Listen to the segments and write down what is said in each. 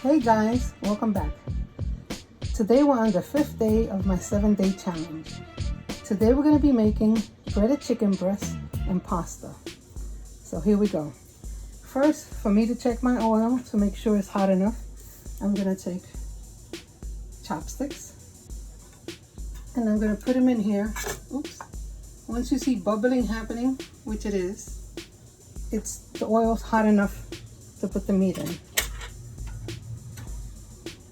Hey guys, welcome back. Today we're on the 5th day of my 7-day challenge. Today we're going to be making breaded chicken breast and pasta. So here we go. First, for me to check my oil to make sure it's hot enough, I'm going to take chopsticks and I'm going to put them in here. Oops. Once you see bubbling happening, which it is, the oil's hot enough to put the meat in.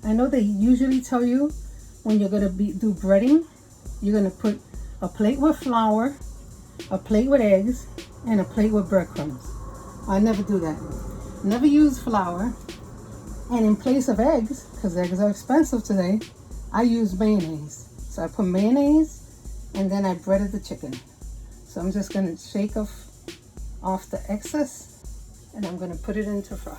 I know they usually tell you when you're gonna do breading, you're gonna put a plate with flour, a plate with eggs, and a plate with breadcrumbs. I never do that. Never use flour. And in place of eggs, because eggs are expensive today, I use mayonnaise. So I put mayonnaise and then I breaded the chicken. So I'm just gonna shake off the excess and I'm gonna put it into fry.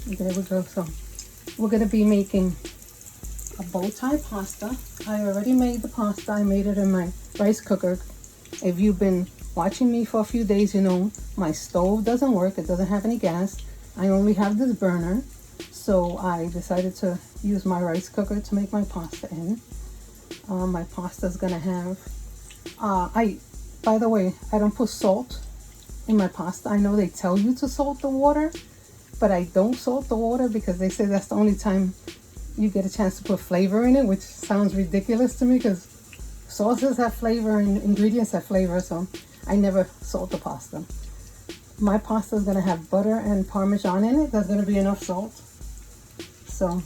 There we go. So we're going to be making a bow tie pasta. I already made the pasta. I made it in my rice cooker. If you've been watching me for a few days, you know my stove doesn't work. It doesn't have any gas. I only have this burner. So I decided to use my rice cooker to make my pasta in. My pasta is going to have... by the way, I don't put salt in my pasta. I know they tell you to salt the water, but I don't salt the water because they say that's the only time you get a chance to put flavor in it, which sounds ridiculous to me because sauces have flavor and ingredients have flavor, so I never salt the pasta. My pasta is going to have butter and Parmesan in it. That's going to be enough salt. So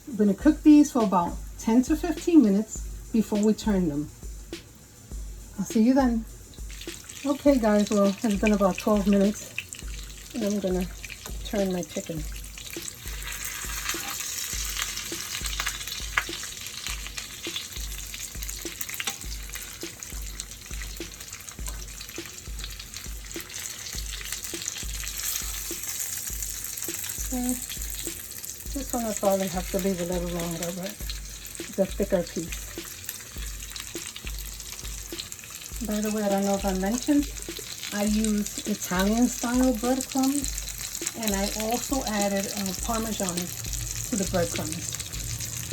I'm going to cook these for about 10 to 15 minutes before we turn them. I'll see you then. Okay guys, well, it's been about 12 minutes and I'm going to turn my chicken. This one I probably have to leave a little longer, but it's a thicker piece. By the way, I don't know if I mentioned, I use Italian style breadcrumbs. And I also added Parmesan to the breadcrumbs.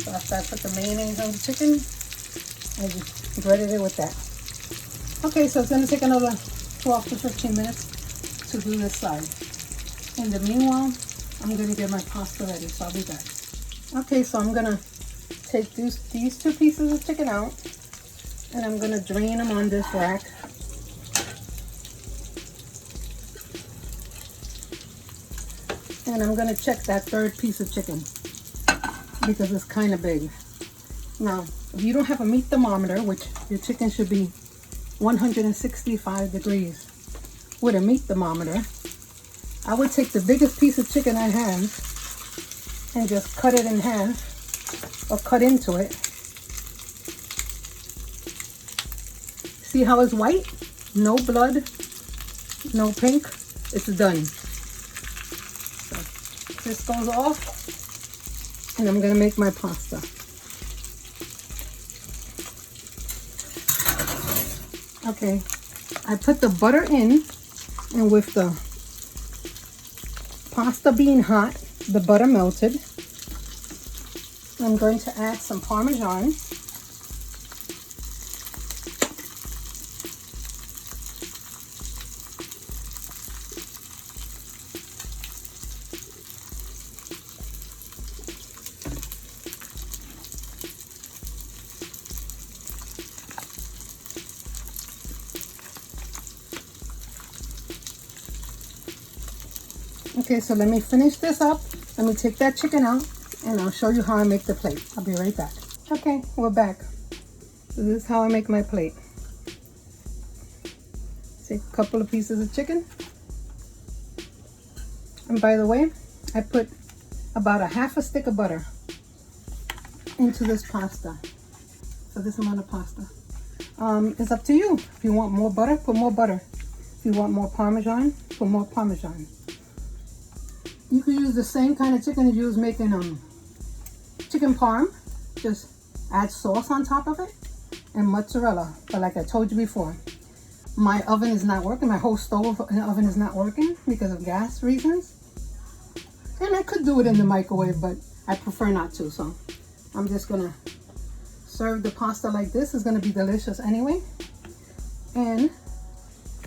So after I put the mayonnaise on the chicken, I just breaded it with that. Okay, so it's going to take another 12 to 15 minutes to do this side. In the meanwhile, I'm going to get my pasta ready, so I'll be back. Okay, so I'm going to take these two pieces of chicken out, and I'm going to drain them on this rack. And I'm going to check that third piece of chicken because it's kind of big. Now, if you don't have a meat thermometer, which your chicken should be 165 degrees with a meat thermometer, I would take the biggest piece of chicken I have and just cut it in half or cut into it. See how it's white? No blood, no pink. It's done. This goes off and I'm going to make my pasta. Okay, I put the butter in, and with the pasta being hot, the butter melted. I'm going to add some Parmesan. Okay, so let me finish this up. Let me take that chicken out and I'll show you how I make the plate. I'll be right back. Okay, we're back. So this is how I make my plate. Take a couple of pieces of chicken. And by the way, I put about a half a stick of butter into this pasta. So this amount of pasta. It's up to you. If you want more butter, put more butter. If you want more Parmesan, put more Parmesan. You could use the same kind of chicken as you was making chicken parm. Just add sauce on top of it and mozzarella. But like I told you before, my oven is not working. My whole stove and oven is not working because of gas reasons. And I could do it in the microwave, but I prefer not to. So I'm just gonna serve the pasta like this. It's gonna be delicious anyway. And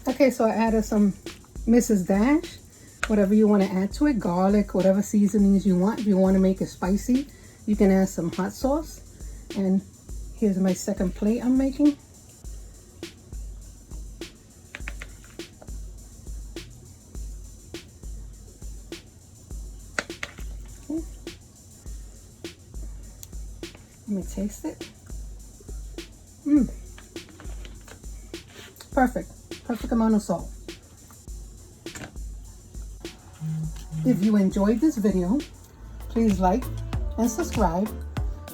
okay, so I added some Mrs. Dash, whatever you want to add to it, garlic, whatever seasonings you want. If you want to make it spicy, you can add some hot sauce. And here's my second plate I'm making. Okay. Let me taste it. Perfect amount of salt. If you enjoyed this video, please like and subscribe,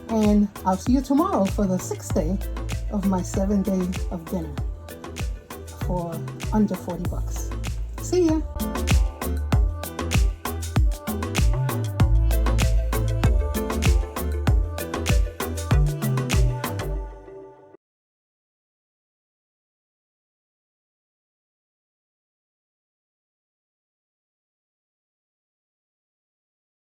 and I'll see you tomorrow for the 6th day of my 7 days of dinner for under $40. See ya.